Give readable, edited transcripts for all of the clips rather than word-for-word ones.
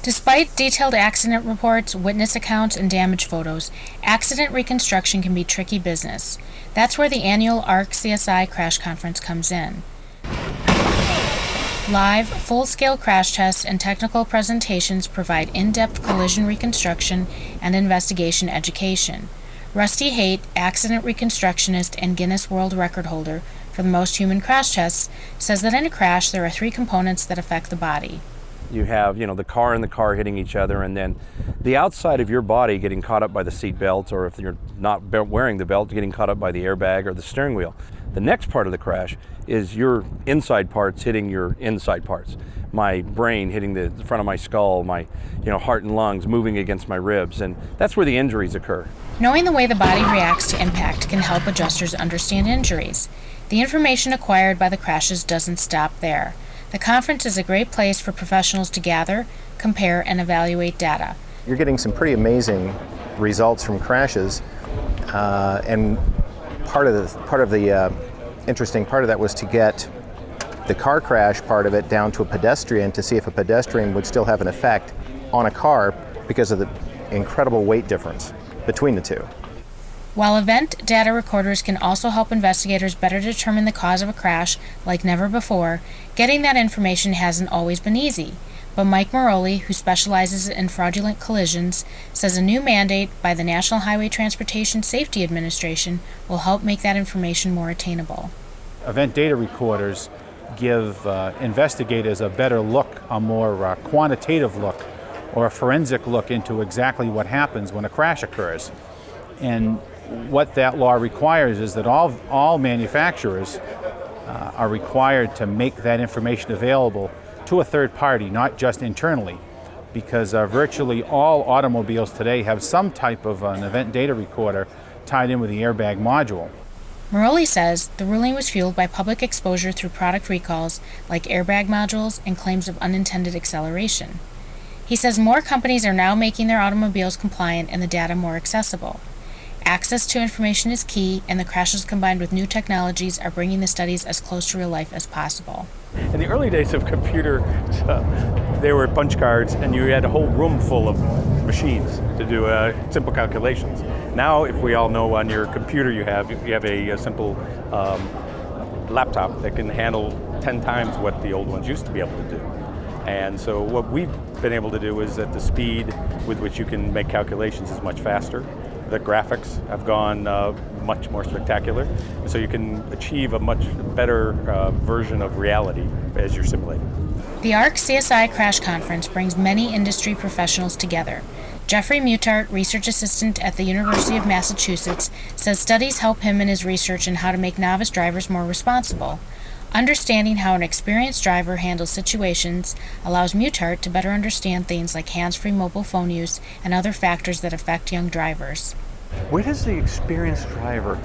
Despite detailed accident reports, witness accounts, and damage photos, accident reconstruction can be tricky business. That's where the annual ARC-CSI Crash Conference comes in. Live, full-scale crash tests and technical presentations provide in-depth collision reconstruction and investigation education. Rusty HAIGHT, accident reconstructionist and Guinness World Record holder for the most human crash tests, says that in a crash there are three components that affect the body. You have, the car and the car hitting each other, and then the outside of your body getting caught up by the seat belt, or if you're not wearing the belt, getting caught up by the airbag or the steering wheel. The next part of the crash is your inside parts hitting your inside parts. My brain hitting the front of my skull, my heart and lungs moving against my ribs, and that's where the injuries occur. Knowing the way the body reacts to impact can help adjusters understand injuries. The information acquired by the crashes doesn't stop there. The conference is a great place for professionals to gather, compare, and evaluate data. You're getting some pretty amazing results from crashes, and part of the interesting part of that was to get the car crash part of it down to a pedestrian to see if a pedestrian would still have an effect on a car because of the incredible weight difference between the two. While event data recorders can also help investigators better determine the cause of a crash like never before, getting that information hasn't always been easy. But Mike MEROLLI, who specializes in fraudulent collisions, says a new mandate by the National Highway Transportation Safety Administration will help make that information more attainable. Event data recorders give investigators a better look, a more quantitative look, or a forensic look into exactly what happens when a crash occurs. And what that law requires is that all manufacturers are required to make that information available to a third party, not just internally, because virtually all automobiles today have some type of an event data recorder tied in with the airbag module. MEROLLI says the ruling was fueled by public exposure through product recalls like airbag modules and claims of unintended acceleration. He says more companies are now making their automobiles compliant and the data more accessible. Access to information is key, and the crashes combined with new technologies are bringing the studies as close to real life as possible. In the early days of computer, there were punch cards, and you had a whole room full of machines to do simple calculations. Now, if we all know on your computer you have a simple laptop that can handle 10 times what the old ones used to be able to do. And so what we've been able to do is that the speed with which you can make calculations is much faster. The graphics have gone much more spectacular, so you can achieve a much better version of reality as you're simulating. The ARC-CSI Crash Conference brings many industry professionals together. Jeffrey Mutart, research assistant at the University of Massachusetts, says studies help him in his research on how to make novice drivers more responsible. Understanding how an experienced driver handles situations allows Mutart to better understand things like hands-free mobile phone use and other factors that affect young drivers. Where does the experienced driver,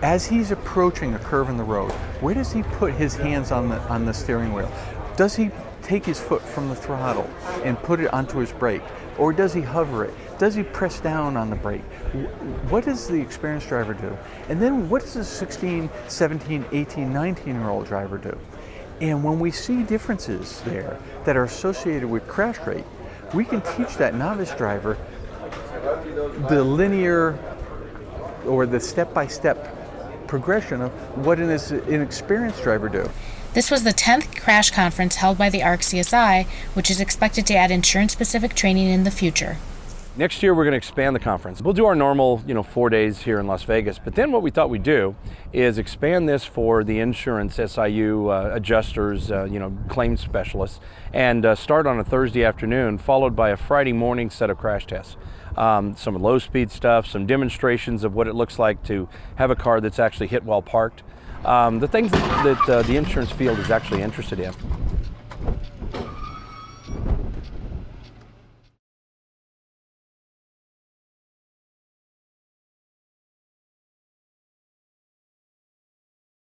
as he's approaching a curve in the road, where does he put his hands on the steering wheel? Does he take his foot from the throttle and put it onto his brake? Or does he hover it? Does he press down on the brake? What does the experienced driver do? And then what does a 16, 17, 18, 19-year-old driver do? And when we see differences there that are associated with crash rate, we can teach that novice driver the linear or the step-by-step progression of what an inexperienced driver do. This was the 10th crash conference held by the ARC-CSI, which is expected to add insurance-specific training in the future. Next year we're going to expand the conference. We'll do our normal 4 days here in Las Vegas, but then what we thought we'd do is expand this for the insurance SIU adjusters, claims specialists, and start on a Thursday afternoon followed by a Friday morning set of crash tests. Some low speed stuff, some demonstrations of what it looks like to have a car that's actually hit while parked. The things that the insurance field is actually interested in.